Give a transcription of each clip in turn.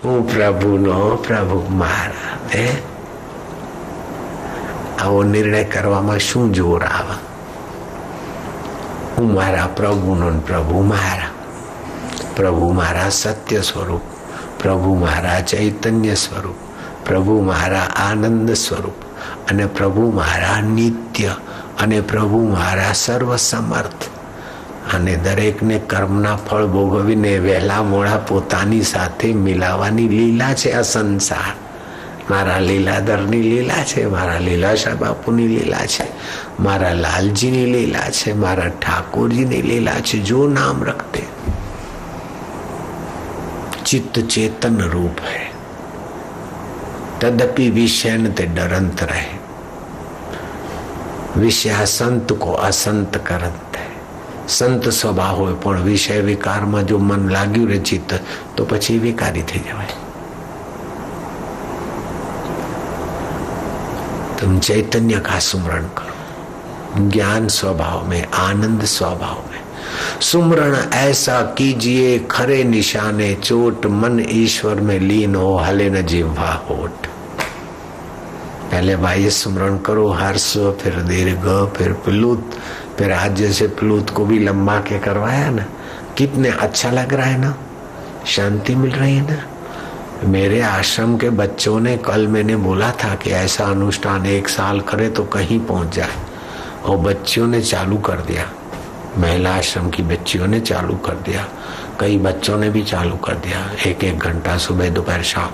હું પ્રભુનો પ્રભુ મારા હે આવો નિર્ણય કરવામાં શું જોર આવે? હું મારા પ્રભુનો પ્રભુ મારા, પ્રભુ મારા સત્ય સ્વરૂપ, પ્રભુ મારા ચૈતન્ય સ્વરૂપ, પ્રભુ મારા આનંદ સ્વરૂપ અને પ્રભુ મારા નિત્ય અને પ્રભુ મારા સર્વસમર્થ. અને દરેકને કર્મના ફળ ભોગવીને વહેલા મોડા પોતાની સાથે મિલાવાની લીલા છે આ સંસાર. મારા લીલાધરની લીલા છે, મારા લીલાશા બાપુની લીલા છે, મારા લાલજીની લીલા છે, મારા ઠાકોરજીની લીલા છે. જો नाम रखते चित्त चेतन रूप है, तदपि विषय ते डरंत रहे. विषय संत को असंत करत है. संत स्वभाव हो पण विषय विकार में जो मन लाग्यू रे चित्त तो पछी विकारी थी जवाय. तुम चैतन्य का सुमरण करो, ज्ञान स्वभाव में, आनंद स्वभाव में. सुमरण ऐसा कीजिए खरे निशाने चोट, मन ईश्वर में लीन हो हले न जिह्वा होठ. पहले बाह्य सुमरण करो, हर्ष, फिर दीर्घ, फिर प्लुत, फिर आज जैसे प्लुत को भी लंबा के करवाया ना, कितने अच्छा लग रहा है ना, शांति मिल रही है ना. मेरे आश्रम के बच्चों ने कल मैंने बोला था कि ऐसा अनुष्ठान 1 साल करे तो कहीं पहुंच जाए, और बच्चियों ने चालू कर दिया. महिला आश्रम की बच्चियों ने चालू कर दिया, कई बच्चों ने भी चालू कर दिया. 1-1 घंटा सुबह दोपहर शाम,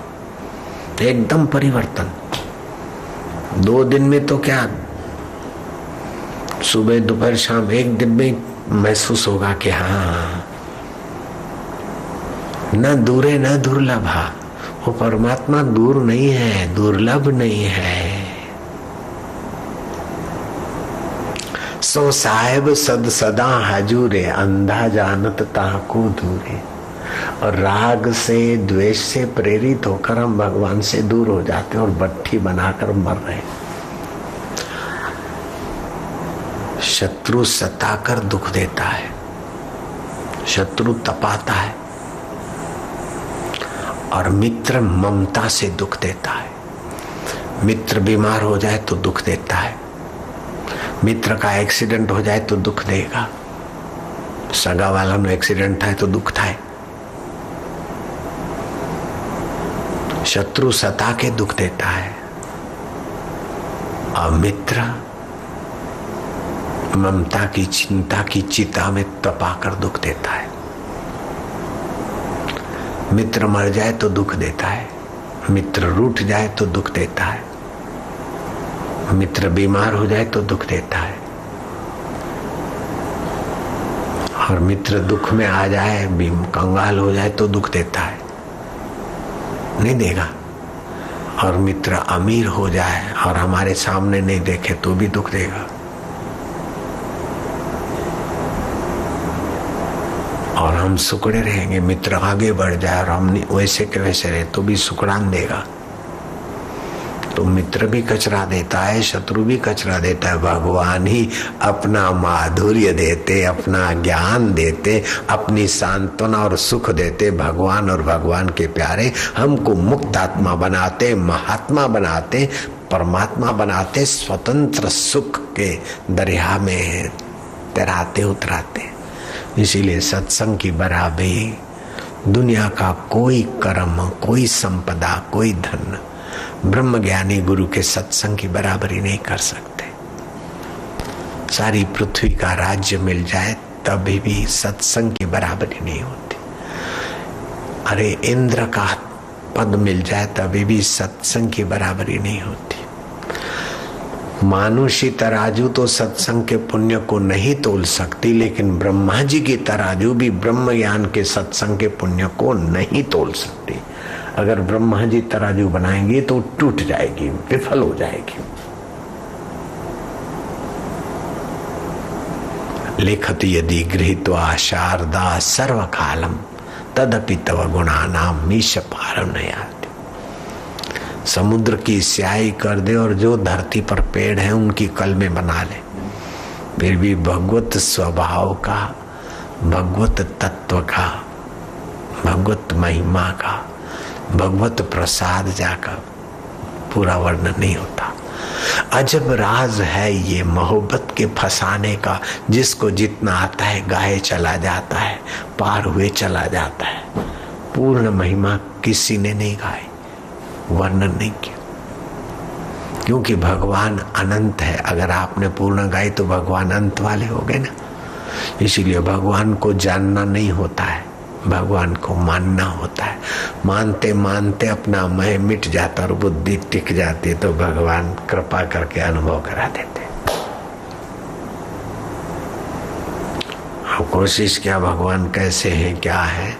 एकदम परिवर्तन. 2 दिन में तो क्या, सुबह दोपहर शाम 1 दिन में महसूस होगा कि हाँ, न दूरे न दुर्लभा. वो परमात्मा दूर नहीं है, दुर्लभ नहीं है. सो साहेब सद सदा हाजूरे, अंधा जानत ताको दूरे. और राग से द्वेष से प्रेरित होकर हम भगवान से दूर हो जाते हैं और भट्ठी बनाकर मर रहे. शत्रु सताकर दुख देता है, शत्रु तपाता है, और मित्र ममता से दुख देता है. मित्र बीमार हो जाए तो दुख देता है, मित्र का एक्सीडेंट हो जाए तो दुख देगा, सगा वाला नो एक्सीडेंट थाय तो दुख थाय. शत्रु सता के दुख देता है, और मित्र ममता की चिंता की चिता में तपाकर दुख देता है. मित्र मर जाए तो दुख देता है, मित्र रूठ जाए तो दुख देता है, मित्र बीमार हो जाए तो दुख देता है, और मित्र दुख में आ जाए, कंगाल हो जाए तो दुख देता है, नहीं देगा. और मित्र अमीर हो जाए और हमारे सामने नहीं देखे तो भी दुख देगा. और हम सुकड़े रहेंगे, मित्र आगे बढ़ जाए और हम वैसे के वैसे रहे तो भी सुकड़ान देगा. तो मित्र भी कचरा देता है, शत्रु भी कचरा देता है. भगवान ही अपना माधुर्य देते, अपना ज्ञान देते, अपनी सांत्वना और सुख देते. भगवान और भगवान के प्यारे हमको मुक्त आत्मा बनाते, महात्मा बनाते, परमात्मा बनाते, स्वतंत्र सुख के दरिया में तैराते उतराते. इसीलिए सत्संग की बराबरी दुनिया का कोई कर्म, कोई संपदा, कोई धन ब्रह्मज्ञानी गुरु के सत्संग की बराबरी नहीं कर सकते. सारी पृथ्वी का राज्य मिल जाए तभी भी सत्संग की बराबरी नहीं होती. अरे इंद्र का पद मिल जाए तभी भी सत्संग की बराबरी नहीं होती. मानुषी तराजू तो सत्संग के पुण्य को नहीं तोल सकती, लेकिन ब्रह्मा जी की तराजू भी ब्रह्म ज्ञान के सत्संग के पुण्य को नहीं तोल सकती. अगर ब्रह्मा जी तराजू बनाएंगे तो टूट जाएगी, विफल हो जाएगी. लिखति यदि गृहीत्वा शारदा सर्वकालम तदपि तव गुणानाम मीश पारम न याति. समुद्र की स्याही कर दे और जो धरती पर पेड़ है उनकी कलमें बना ले, फिर भी भगवत स्वभाव का, भगवत तत्व का, भगवत महिमा का भगवत प्रसाद जाकर पूरा वर्णन नहीं होता। अजब राज है ये मोहब्बत के फसाने का, जिसको जितना आता है गाए चला जाता है, पार हुए चला जाता है। पूर्ण महिमा किसी ने नहीं गाई, वर्णन नहीं किया, क्योंकि भगवान अनंत है। अगर आपने पूर्ण गाई तो भगवान अंत वाले हो गए ना। इसीलिए भगवान को जानना नहीं होता है, भगवान को मानना होता है। मानते मानते अपना मैं मिट जाता और बुद्धि टिक जाती, तो भगवान कृपा करके अनुभव करा देते। अब कोशिश किया भगवान कैसे है क्या है,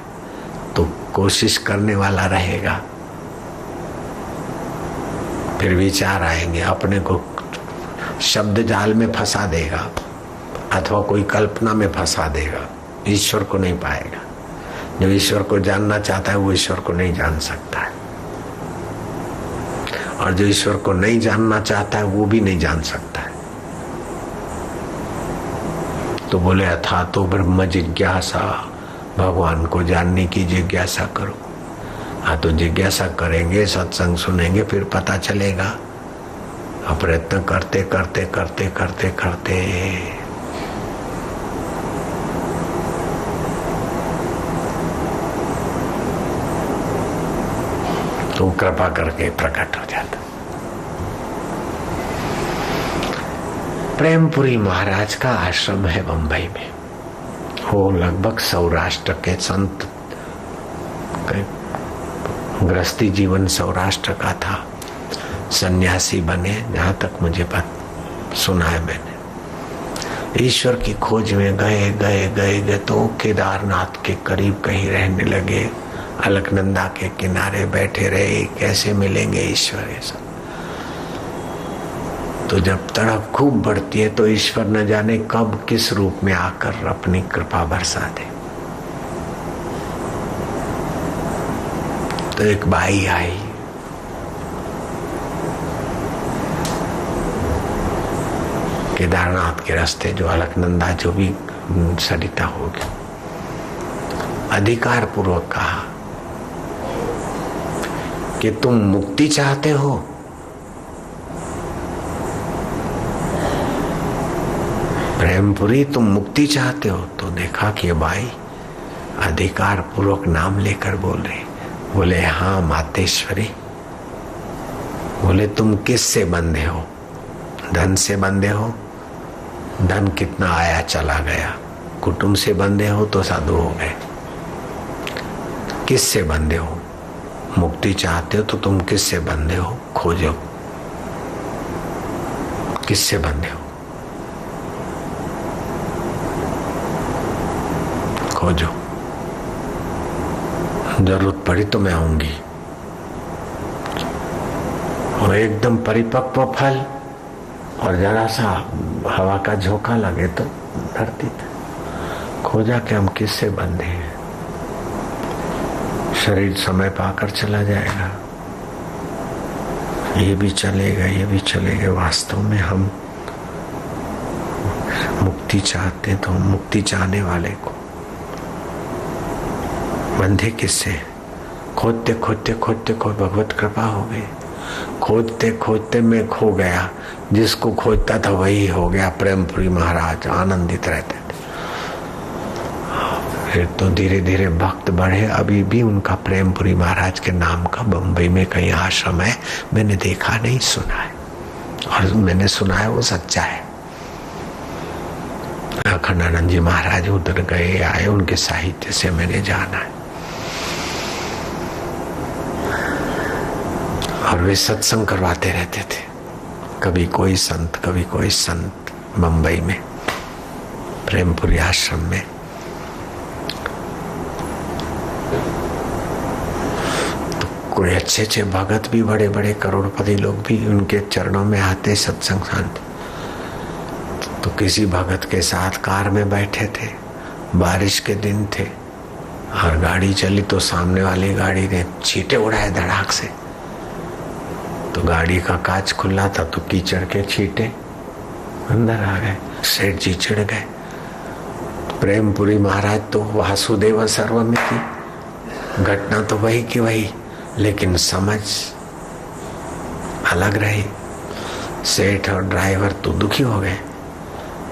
तो कोशिश करने वाला रहेगा, फिर विचार आएंगे, अपने को शब्द जाल में फंसा देगा अथवा कोई कल्पना में फंसा देगा, ईश्वर को नहीं पाएगा। जो ईश्वर को जानना चाहता है वो ईश्वर को नहीं जान सकता है, और जो ईश्वर को नहीं जानना चाहता है वो भी नहीं जान सकता है। तो बोले अथा तो ब्रह्म जिज्ञासा, भगवान को जानने की जिज्ञासा करो। हाँ, तो जिज्ञासा करेंगे, सत्संग सुनेंगे, फिर पता चलेगा। अब प्रयत्न करते करते करते करते करते तो कृपा करके प्रकट हो जाता। प्रेमपुरी महाराज का आश्रम है बंबई में। वो लगभग सौराष्ट्र के संत, गृहस्थी जीवन सौराष्ट्र का था, सन्यासी बने, जहां तक मुझे सुना है मैंने। ईश्वर की खोज में गए गए गए गए तो केदारनाथ के करीब कहीं रहने लगे, अलकनंदा के किनारे बैठे रहे, कैसे मिलेंगे ईश्वर ये सब। तो जब तड़प खूब बढ़ती है तो ईश्वर न जाने कब किस रूप में आकर अपनी कृपा बरसा दे। तो एक बाई आई, केदारनाथ के रास्ते, जो अलकनंदा जो भी सरिता होगी, अधिकार पूर्वक कहा कि तुम मुक्ति चाहते हो? प्रेमपुरी तुम मुक्ति चाहते हो? तो देखा कि भाई अधिकार पूर्वक नाम लेकर बोल रहे। बोले हाँ मातेश्वरी। बोले तुम किससे बंधे हो? धन से बंधे हो? धन कितना आया चला गया। कुटुंब से बंधे हो तो साधु हो गए। किससे बंधे हो? मुक्ति चाहते हो तो तुम किससे बंधे हो? खोजो किससे बंधे हो, खोजो। जरूरत पड़ी तो मैं आऊंगी। और एकदम परिपक्व फल और जरा सा हवा का झोंका लगे तो धरती था। खोजा कि हम किससे बंधे हैं। शरीर समय पाकर चला जाएगा, ये भी चलेगा, ये भी चलेगा। वास्तव में हम मुक्ति चाहते हैं तो हम मुक्ति चाहने वाले को बंधे किससे? खोदते खोदते खोदते खोद भगवत कृपा हो गई। खोदते खोदते मैं खो गया, जिसको खोजता था वही हो गया। प्रेमपुरी महाराज आनंदित रहते थे। फिर तो धीरे धीरे भक्त बढ़े। अभी भी उनका प्रेमपुरी महाराज के नाम का बंबई में कहीं आश्रम है। मैंने देखा नहीं, सुना है, और मैंने सुना है वो सच्चा है। अखंडानंद जी महाराज उधर गए आए, उनके साहित्य से मैंने जाना है। और वे सत्संग करवाते रहते थे, कभी कोई संत कभी कोई संत। बंबई में प्रेमपुरी आश्रम में तो कोई अच्छे अच्छे भगत भी, बड़े बड़े करोड़पति लोग भी उनके चरणों में आते सत्संग शांति। तो किसी भगत के साथ कार में बैठे थे, बारिश के दिन थे, और गाड़ी चली तो सामने वाली गाड़ी ने छींटे उड़ाए धड़ाक से। तो गाड़ी का कांच खुला था तो कीचड़ के छींटे अंदर आ गए। सेठ जी चिढ़ गए। प्रेमपुरी महाराज तो वासुदेव सर्वमिति, घटना तो वही की वही। लेकिन समझ अलग रही। सेठ और ड्राइवर तो दुखी हो गए।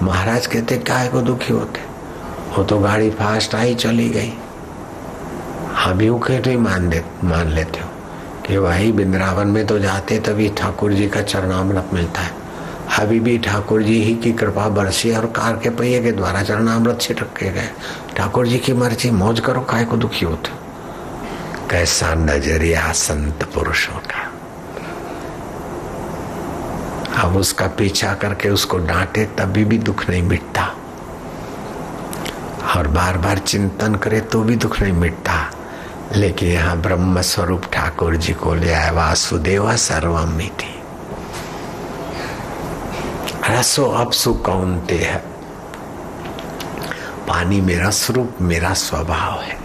महाराज कहते काहे को दुखी होते, वो तो गाड़ी फास्ट आई चली गई। अभी उखे मान लेते हो कि भाई वृंदावन में तो जाते तभी ठाकुर जी का चरणामृत मिलता है। अभी भी ठाकुर जी ही की कृपा बरसी और कार के पहिए के द्वारा चरणामृत छिटक के गए। ठाकुर जी की मर्जी, मौज करो, काहे को दुखी होते। कैसा नजरिया संत पुरुषों का। अब उसका पीछा करके उसको डांटे तभी भी दुख नहीं मिटता, और बार बार चिंतन करे तो भी दुख नहीं मिटता। लेकिन यहाँ ब्रह्म स्वरूप ठाकुर जी को ले आए। वासुदेव सर्वमिति रसो अपसु कौन्तेय। पानी में रस रूप मेरा स्वभाव है।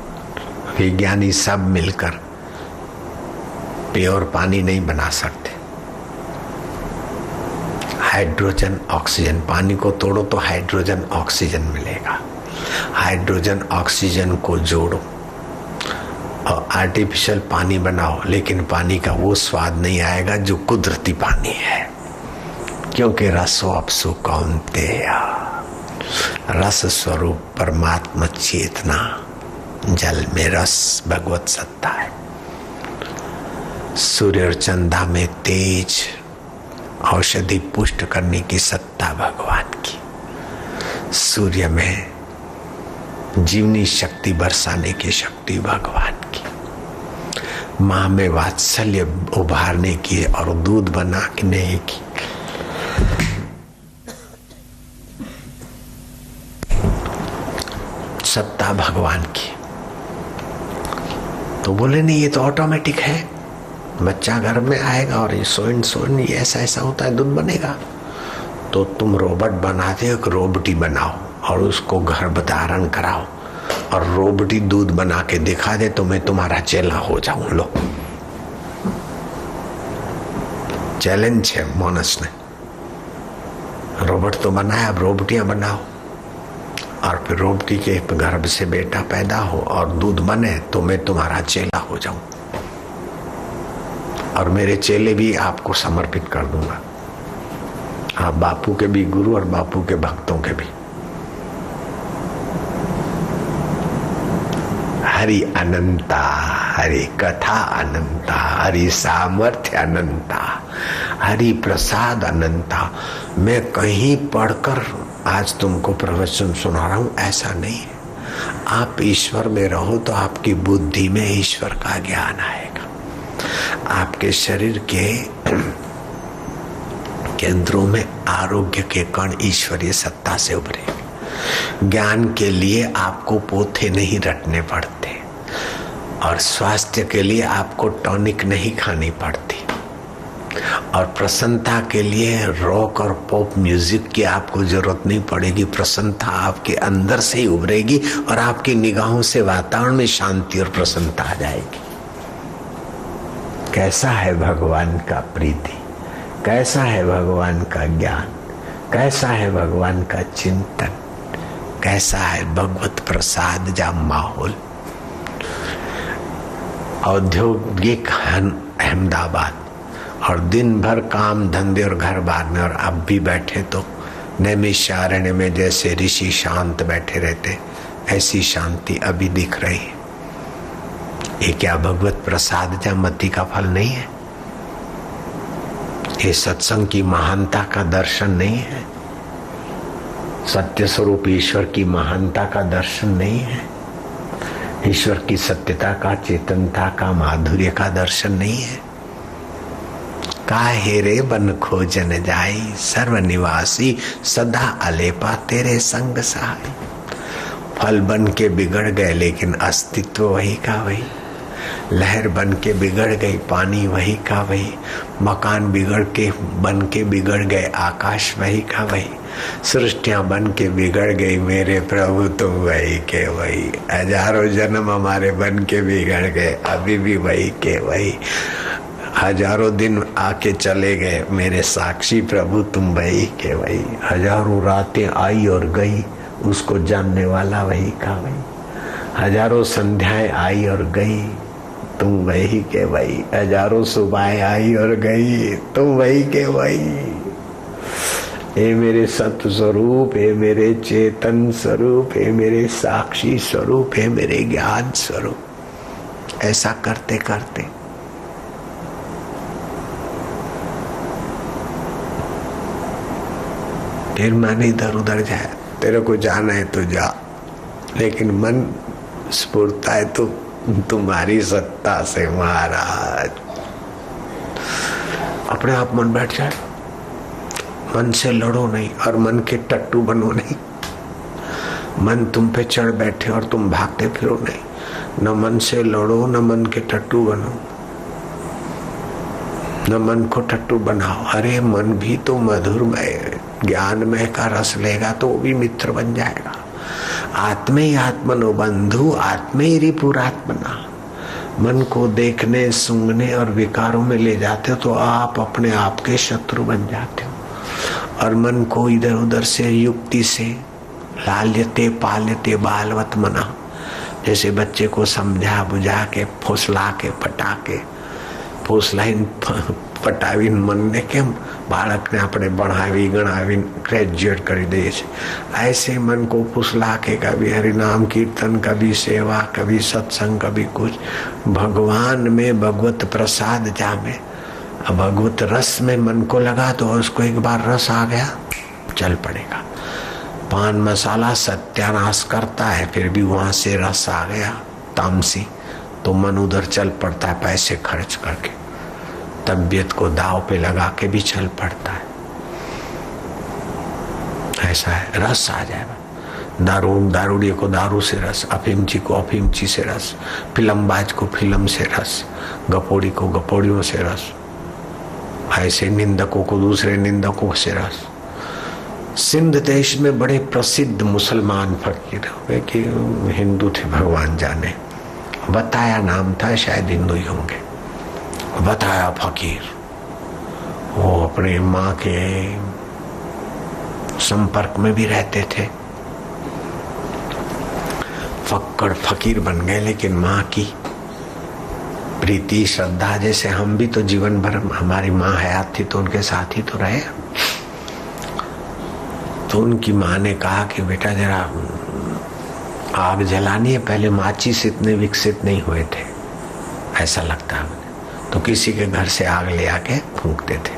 विज्ञानी सब मिलकर प्योर पानी नहीं बना सकते। हाइड्रोजन ऑक्सीजन, पानी को तोड़ो तो हाइड्रोजन ऑक्सीजन मिलेगा। हाइड्रोजन ऑक्सीजन को जोड़ो और आर्टिफिशियल पानी बनाओ, लेकिन पानी का वो स्वाद नहीं आएगा जो कुदरती पानी है। क्योंकि रसो अपसु कौन्तेय, रस स्वरूप परमात्मा चेतना, जल में रस भगवत सत्ता है। सूर्य और चंदा में तेज औषधि पुष्ट करने की सत्ता भगवान की। सूर्य में जीवनी शक्ति बरसाने की शक्ति भगवान की। माँ में वात्सल्य उभारने की और दूध बनाने की सत्ता भगवान की। तो बोले नहीं, ये तो ऑटोमेटिक है। बच्चा घर में आएगा और ये सोइन ये ऐसा ऐसा होता है, दूध बनेगा। तो तुम रोबोट बनाते हो, एक रोबोटी बनाओ और उसको गर्भधारण कराओ और रोबोटी दूध बना के दिखा दे तो मैं तुम्हारा चेला हो जाऊं। लो, चैलेंज है मोनस ने। रोबोट तो बनाया, अब रोबोटियां बनाओ और फिर रोबोटी के गर्भ से बेटा पैदा हो और दूध बने तो मैं तुम्हारा चेला हो जाऊं और मेरे चेले भी आपको समर्पित कर दूंगा। आप बापू के भी गुरु और बापू के भक्तों के भी। हरि अनंता, हरि कथा अनंता, हरि सामर्थ्य अनंता, हरि प्रसाद अनंता। मैं कहीं पढ़कर आज तुमको प्रवचन सुना रहा हूं, ऐसा नहीं है। आप ईश्वर में रहो तो आपकी बुद्धि में ईश्वर का ज्ञान आएगा। आपके शरीर के केंद्रों में आरोग्य के कण ईश्वरीय सत्ता से उभरे। ज्ञान के लिए आपको पोथे नहीं रटने पड़ते और स्वास्थ्य के लिए आपको टॉनिक नहीं खानी पड़ती और प्रसन्नता के लिए रॉक और पॉप म्यूजिक की आपको जरूरत नहीं पड़ेगी। प्रसन्नता आपके अंदर से ही उभरेगी और आपकी निगाहों से वातावरण में शांति और प्रसन्नता आ जाएगी। कैसा है भगवान का प्रीति, कैसा है भगवान का ज्ञान, कैसा है भगवान का चिंतन, कैसा है भगवत प्रसाद जा माहौल। औद्योगिक अहमदाबाद और दिन भर काम धंधे और घर बार में, और अब भी बैठे तो नैमिषारण्य में जैसे ऋषि शांत बैठे रहते, ऐसी शांति अभी दिख रही है। ये क्या भगवत प्रसाद जा मति का फल नहीं है? ये सत्संग की महानता का दर्शन नहीं है? सत्य स्वरूप ईश्वर की महानता का दर्शन नहीं है? ईश्वर की सत्यता का, चेतनता का, माधुर्य का दर्शन नहीं है? काहे रे बन खोजन जाई, सर्वनिवासी सदा अलेपा तेरे संग सहाय। फल बन के बिगड़ गए लेकिन अस्तित्व वही का वही। लहर बन के बिगड़ गई, पानी वही का वही। मकान बन के बिगड़ गए, आकाश वही का वही। सृष्टियां बन के बिगड़ गई, मेरे प्रभु तुम वही के वही। हजारों जन्म हमारे बन के बिगड़ गए, अभी भी वही के वही। हजारों दिन आके चले गए, मेरे साक्षी प्रभु तुम वही के वही। हजारों रातें आई और गई, उसको जानने वाला वही का वही। हजारों संध्याएं आई और गई, तुम वही के वही, हजारों सुबहें आई और गई, तुम वही के वही। हे मेरे सत्य स्वरूप, हे मेरे चेतन स्वरूप, हे मेरे साक्षी स्वरूप, हे मेरे ज्ञान स्वरूप। ऐसा करते करते फिर मन इधर उधर जाए। तेरे को जाना है तो जा, लेकिन मन स्फुरता है तो तुम्हारी सत्ता से महाराज। अपने आप मन बैठ जाए, मन से लड़ो नहीं और मन के टट्टू बनो नहीं। मन तुम पे चढ़ बैठे और तुम भागते फिरो नहीं। न मन से लड़ो, न मन के टट्टू बनो, न मन को टट्टू बनाओ। अरे मन भी तो मधुरमय ज्ञानमय का रस लेगा तो वो भी मित्र बन जाएगा। आत्मे आत्मनो बंधु, आत्मे रिपुरात्मना। मन को देखने, सूंघने और विकारों में ले जाते हो तो आप अपने आप के शत्रु बन जाते हो। और मन को इधर उधर से युक्ति से लाल्यते पाल्यते बालवत मना, जैसे बच्चे को समझा बुझा के फुसला के पटा के फुसलाइन पटावीन मन ने केम बाળકને આપણે ભણાવી ગણાવી ગ્રેજ્યુએટ કરી દઈએ છીએ। ऐसे मन को फुसला के कभी हरिनाम कीर्तन, कभी सेवा, कभी सत्संग, कभी कुछ। भगवान में भगवत प्रसाद जामे, भगवत रस में मन को लगा तो उसको एक बार रस आ गया चल पड़ेगा। पान मसाला सत्यानाश करता है, फिर भी वहां से रस आ गया तामसी तो मन उधर चल पड़ता है। पैसे खर्च करके तबीयत को दाव पे लगा के भी चल पड़ता है। ऐसा है, रस आ जाएगा। दारूडिये को दारू से रस, अफीमची को अफीमची से रस, फिल्मबाज को फिल्म से रस, गपोड़ी को गपोड़ियों से रस, ऐसे निंदकों को दूसरे निंदकों से रस। सिंध देश में बड़े प्रसिद्ध मुसलमान फकीर हुए कि हिंदू थे भगवान जाने, बताया नाम था, शायद हिंदू ही होंगे। बताया फकीर, वो अपने माँ के संपर्क में भी रहते थे। फक्कड़ फकीर बन गए, लेकिन माँ की प्रीति श्रद्धा, जैसे हम भी तो जीवन भर हमारी माँ हयात थी तो उनके साथ ही तो रहे। तो उनकी माँ ने कहा कि बेटा जरा आग जलानी है। पहले माचिस इतने विकसित नहीं हुए थे, ऐसा लगता है। तो किसी के घर से आग ले आके फूंकते थे।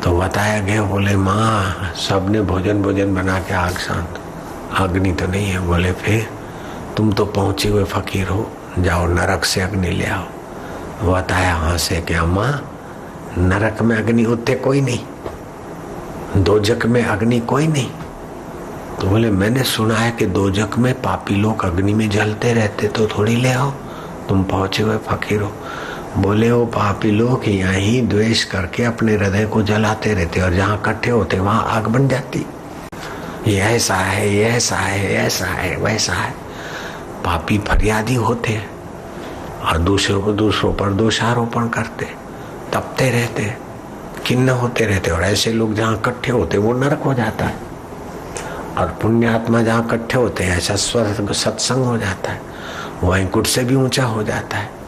तो बताया गया, बोले माँ सबने भोजन बना के आग शांत, अग्नि तो नहीं है। बोले फिर तुम तो पहुंचे हुए फकीर हो, जाओ नरक से अग्नि ले आओ। बताया हाँ से क्या माँ, नरक में अग्नि होते कोई नहीं, दोजक में अग्नि कोई नहीं। तो बोले मैंने सुना है कि दोजक में पापी लोग अग्नि में जलते रहते, तो थोड़ी ले आओ, तुम पहुंचे हुए फकीर हो। बोले वो पापी लोग यहाँ ही द्वेष करके अपने हृदय को जलाते रहते और जहाँ इकट्ठे होते वहां आग बन जाती। ये ऐसा है, ये ऐसा है, ऐसा है, वैसा है। पापी फरियादी होते हैं और दूसरों पर दोषारोपण करते, तपते रहते, खिन्न होते रहते। और ऐसे लोग जहाँ इकट्ठे होते वो नरक हो जाता है, और पुण्यात्मा जहाँ इकट्ठे होते हैं ऐसा स्वर्ग सत्संग हो जाता है, वैकुंठ से भी ऊंचा हो जाता है।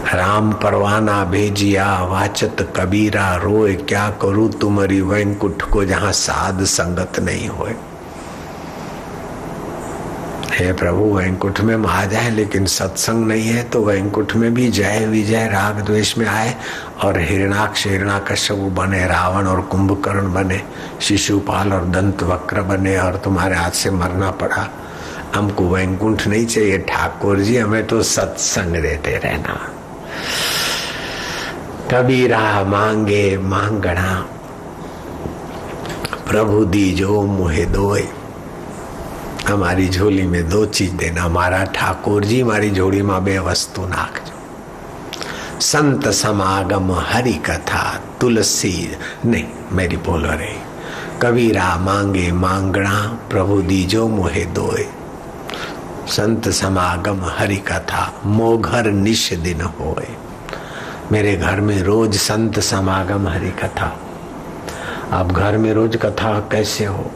राम परवाना भेजिया वाचत कबीरा, रोए क्या करूं तुम्हारी वैकुंठ को जहां साध संगत नहीं होए। हे प्रभु वैकुंठ में आ जाए, लेकिन सत्संग नहीं है तो वैकुंठ में भी जय विजय राग द्वेष में आए और हिरणाक्ष हिरणाकश्यप बने, रावण और कुंभकर्ण बने, शिशुपाल और दंत वक्र बने और तुम्हारे हाथ से मरना पड़ा। हमको वैकुंठ नहीं चाहिए ठाकुर जी, हमें तो सत्संग देते रहना। कबीरा मांगे मांगना, प्रभु दीजो मुहे दोए। हमारी झोली में दो चीज देना, मारा ठाकुर जी मारी झोली में बे वस्तु नाखजो। संत समागम हरि कथा तुलसी नहीं मेरी बोलो रे। कबीरा मांगे मांगना, प्रभु दीजो मुहे दोए। संत समागम हरि कथा मोघर निश दिन होए। मेरे घर में रोज संत समागम हरि कथा। अब घर में रोज कथा कैसे हो?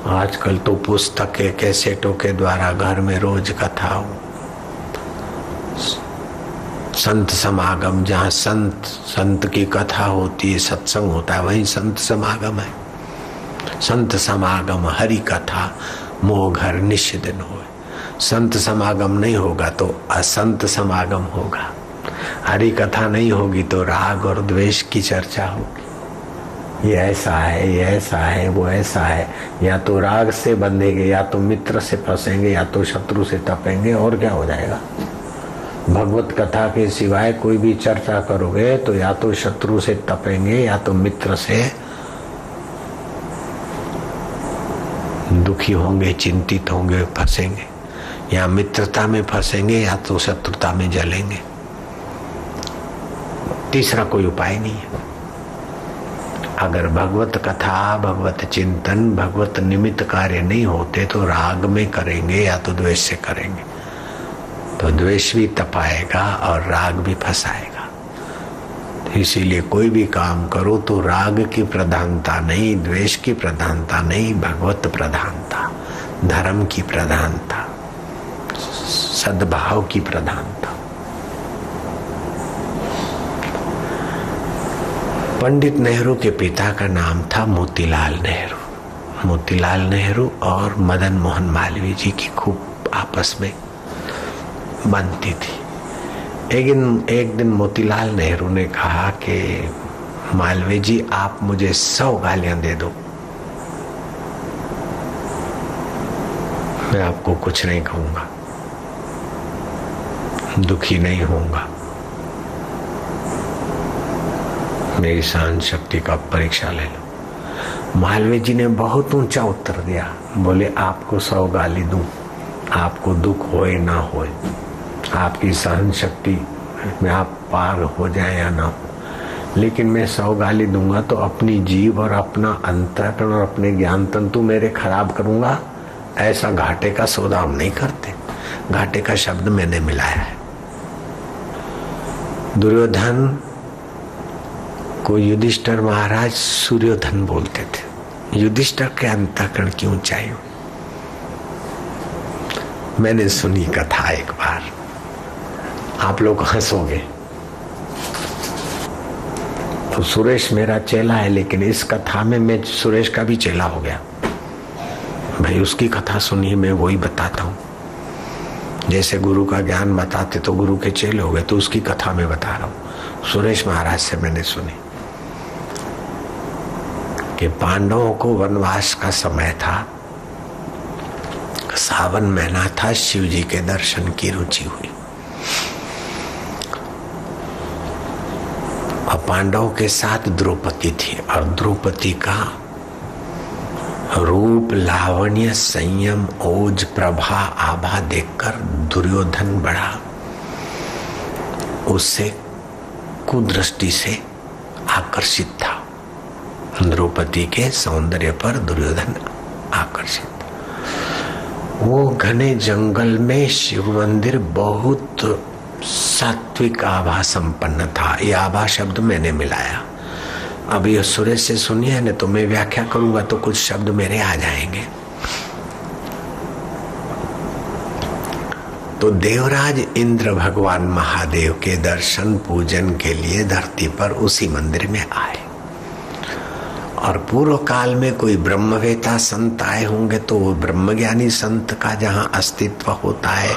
आजकल तो पुस्तकें कैसेटों के द्वारा घर में रोज कथा हो। संत समागम, जहाँ संत की कथा होती है, सत्संग होता है, वही संत समागम है। संत समागम हरि कथा मोह घर निश दिन हो। संत समागम नहीं होगा तो असंत समागम होगा। हरि कथा नहीं होगी तो राग और द्वेष की चर्चा होगी। ये ऐसा है, ये ऐसा है, वो ऐसा है। या तो राग से बंधेंगे, या तो मित्र से फंसेंगे, या तो शत्रु से तपेंगे, और क्या हो जाएगा। भगवत कथा के सिवाय कोई भी चर्चा करोगे तो या तो शत्रु से तपेंगे, या तो मित्र से दुखी होंगे, चिंतित होंगे, फंसेंगे। या मित्रता में फंसेंगे, या तो शत्रुता में जलेंगे। तीसरा कोई उपाय नहीं है। अगर भगवत कथा, भगवत चिंतन, भगवत निमित्त कार्य नहीं होते तो राग में करेंगे या तो द्वेष से करेंगे, तो द्वेष भी तपाएगा और राग भी फंसाएगा। तो इसीलिए कोई भी काम करो तो राग की प्रधानता नहीं, द्वेष की प्रधानता नहीं, भगवत प्रधानता, धर्म की प्रधानता, सद्भाव की प्रधानता। पंडित नेहरू के पिता का नाम था मोतीलाल नेहरू। मोतीलाल नेहरू और मदन मोहन मालवीय जी की खूब आपस में बनती थी। एक दिन मोतीलाल नेहरू ने कहा कि मालवीय जी, आप मुझे 100 गालियां दे दो, मैं आपको कुछ नहीं कहूंगा, दुखी नहीं होऊंगा, मेरी सहन शक्ति का परीक्षा ले लो। मालवीय जी ने बहुत ऊंचा उत्तर दिया, बोले आपको 100 गाली दूं, आपको दुख होए ना होए, आपकी सहन शक्ति में आप पार हो जाए या ना हो, लेकिन मैं 100 गाली दूंगा तो अपनी जीव और अपना अंतःकरण और अपने ज्ञान तंतु मेरे खराब करूंगा। ऐसा घाटे का सौदा हम नहीं करते। घाटे का शब्द मैंने मिलाया है। दुर्योधन को युधिष्ठिर महाराज सूर्योधन बोलते थे। युधिष्ठिर के अंतःकरण की ऊंचाई मैंने सुनी कथा एक बार, आप लोग हंसोगे। तो सुरेश मेरा चेला है, लेकिन इस कथा में मैं सुरेश का भी चेला हो गया। भाई उसकी कथा सुनिए, मैं वही बताता हूँ। जैसे गुरु का ज्ञान बताते तो गुरु के चेले हो गए, तो उसकी कथा में बता रहा हूँ। सुरेश महाराज से मैंने सुनी कि पांडवों को वनवास का समय था, सावन महीना था, शिव जी के दर्शन की रुचि हुई और पांडवों के साथ द्रौपदी थी। और द्रौपदी का रूप, लावण्य, संयम, ओज, प्रभा, आभा देखकर दुर्योधन बड़ा उससे कुदृष्टि से आकर्षित था। द्रौपदी के सौंदर्य पर दुर्योधन आकर्षित। वो घने जंगल में शिव मंदिर बहुत सात्विक आभा संपन्न था। ये आभा शब्द मैंने मिलाया। अब ये सुरेश से सुनिए न, तो मैं व्याख्या करूंगा तो कुछ शब्द मेरे आ जाएंगे। तो देवराज इंद्र भगवान महादेव के दर्शन पूजन के लिए धरती पर उसी मंदिर में आए। और पूर्व काल में कोई ब्रह्मवेता संत आए होंगे तो वो ब्रह्मज्ञानी संत का जहाँ अस्तित्व होता है,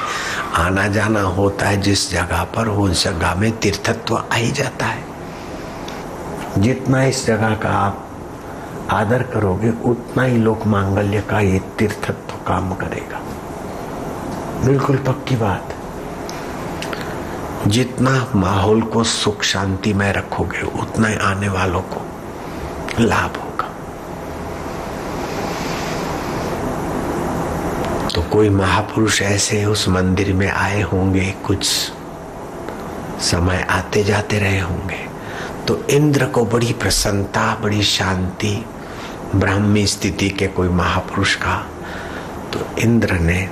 आना जाना होता है जिस जगह पर, वो जगह में तीर्थत्व आ ही जाता है। जितना इस जगह का आप आदर करोगे उतना ही लोक मांगल्य का ये तीर्थत्व काम करेगा। बिल्कुल पक्की बात। जितना माहौल को सुख शांति में रखोगे उतना ही आने वालों को लाभ होगा। तो कोई महापुरुष ऐसे उस मंदिर में आए होंगे, कुछ समय आते जाते रहे होंगे। तो इंद्र को बड़ी प्रसन्नता, बड़ी शांति, ब्राह्मी स्थिति के कोई महापुरुष का। तो इंद्र ने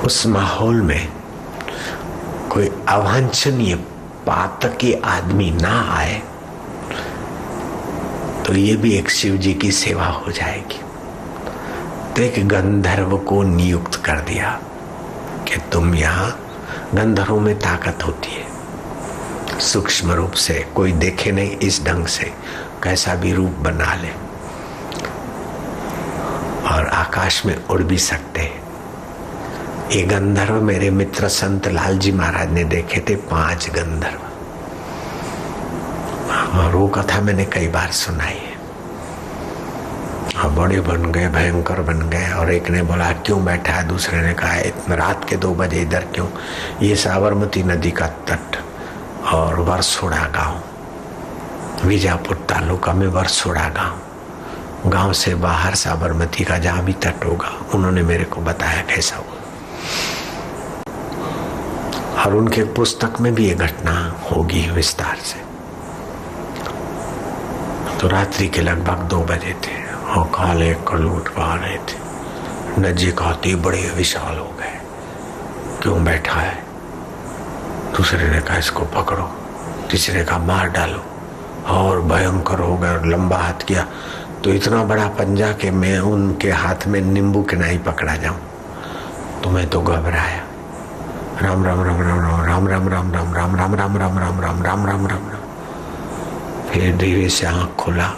उस माहौल में कोई अवांछनीय पातकी आदमी ना आए तो ये भी एक शिव जी की सेवा हो जाएगी। तो एक गंधर्व को नियुक्त कर दिया कि तुम यहाँ, गंधर्वों में ताकत होती है, सूक्ष्म रूप से कोई देखे नहीं, इस ढंग से कैसा भी रूप बना ले और आकाश में उड़ भी सकते हैं। ये गंधर्व मेरे मित्र संत लालजी महाराज ने देखे थे, 5 गंधर्व, और वो कथा मैंने कई बार सुनाई है। बड़े बन गए, भयंकर बन गए। और एक ने बोला क्यों बैठा है, दूसरे ने कहा इतना रात के 2 बजे इधर क्यों? ये साबरमती नदी का तट और वरसोड़ा गांव, बीजापुर तालुका में वरसोड़ा गांव से बाहर साबरमती का जहां भी तट होगा, उन्होंने मेरे को बताया कैसा हुआ। और उनके पुस्तक में भी ये घटना होगी विस्तार से। तो रात्रि के लगभग 2 बजे थे और काले कलूट पा रहे थे। नजी कहती बड़े विशाल हो गए, क्यों बैठा है? दूसरे ने कहा इसको पकड़ो, तीसरे का मार डालो, और भयंकर हो गया और लंबा हाथ किया तो इतना बड़ा पंजा कि मैं उनके हाथ में नींबू के नहीं पकड़ा जाऊं। तो मैं तो घबराया। राम राम राम राम राम राम राम राम राम राम राम राम राम राम राम राम राम। फिर धीरे से आँख खोला,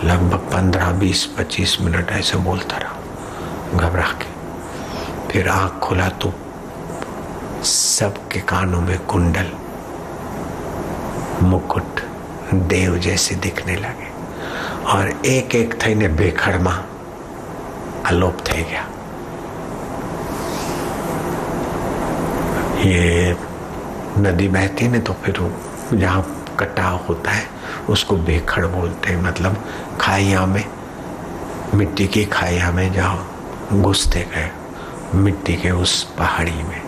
लगभग 15-20-25 मिनट ऐसे बोलता रहा घबरा के। फिर आँख खोला तो सबके कानों में कुंडल, मुकुट देव जैसे दिखने लगे और एक एक थईने बेखड़मा अलोप થઈ गया। ये नदी बहती ने तो फिर जहाँ कटाव होता है उसको बेखड़ बोलते हैं, मतलब खाइया में, मिट्टी की खाइया में जाओ घुसते गए, मिट्टी के उस पहाड़ी में,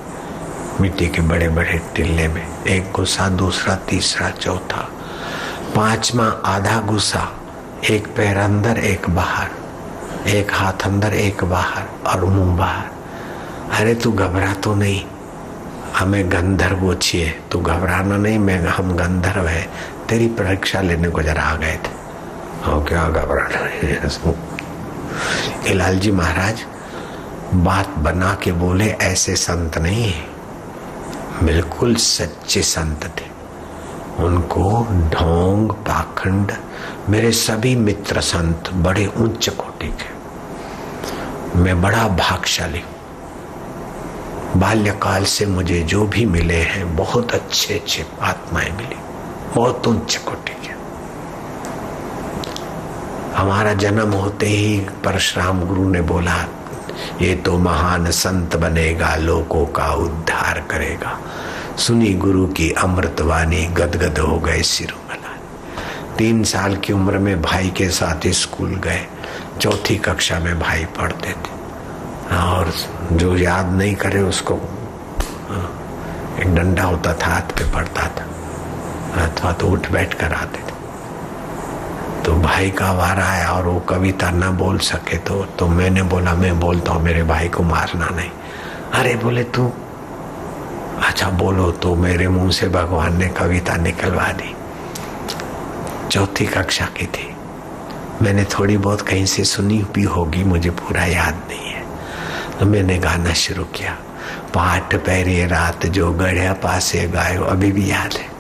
मिट्टी के बड़े बड़े टिल्ले में, एक घुसा, दूसरा, तीसरा, चौथा, 5वां आधा घुसा, एक पैर अंदर एक बाहर, एक हाथ अंदर एक बाहर और मुंह बाहर। अरे तू घबरा तो नहीं, हमें गंधर्व छिए, तू घबराना नहीं, हम गंधर्व है, तेरी परीक्षा लेने को जरा आ गए थे। और क्या घबराना है? लालजी महाराज बात बना के बोले ऐसे संत नहीं है, बिल्कुल सच्चे संत थे। उनको ढोंग पाखंड, मेरे सभी मित्र संत बड़े उच्च कोटि के। मैं बड़ा भाग्यशाली, बाल्यकाल से मुझे जो भी मिले हैं बहुत अच्छे अच्छे आत्माएं मिली, बहुत उच्च कोटि के। हमारा जन्म होते ही परशुराम गुरु ने बोला ये तो महान संत बनेगा, लोगों का उद्धार करेगा। सुनी गुरु की अमृतवाणी, गदगद हो गए सिरुमला। 3 साल की उम्र में भाई के साथ स्कूल गए, 4थी कक्षा में भाई पढ़ते थे, और जो याद नहीं करे उसको एक डंडा होता था हाथ पे पड़ता था, अथवा तो उठ बैठ कर आते थे। तो भाई का वारा आया और वो कविता ना बोल सके तो मैंने बोला मैं बोलता हूँ, मेरे भाई को मारना नहीं। अरे बोले तू अच्छा बोलो, तो मेरे मुंह से भगवान ने कविता निकलवा दी। 4थी कक्षा की थी, मैंने थोड़ी बहुत कहीं से सुनी भी होगी, मुझे पूरा याद नहीं है। तो मैंने गाना शुरू किया, पाठ पैरे रात जो गढ़िया पासे गायो, अभी भी याद है।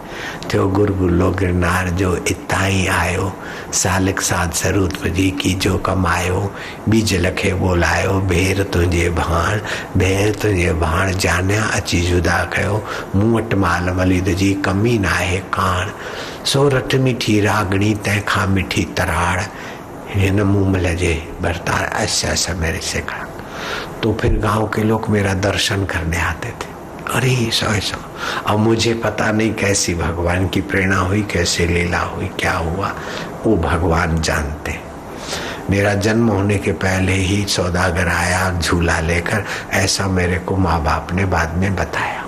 त्यो गुरगुल्लो गिरनार जो इताई आयो, सालिक साध सरूत जी की जो कमायो, बीज लखे बोलायो, भेर तुझे भाण, भेर तुझे भाण जान्या अची जुदा कयो, मुंहट माल मलिद जी कमी ना है कान, सोरठ मिठी रागणी तैखा मिठी तराड़, हिन मुंह में लजे बरतार। ऐसा ऐसा मेरे से कहा। तो फिर गांव के लोग मेरा दर्शन करने आते थे। अरे ऐसा, अब मुझे पता नहीं कैसी भगवान की प्रेरणा हुई, कैसे लीला हुई, क्या हुआ, वो भगवान जानते। मेरा जन्म होने के पहले ही सौदागर आया झूला लेकर, ऐसा मेरे को माँ बाप ने बाद में बताया।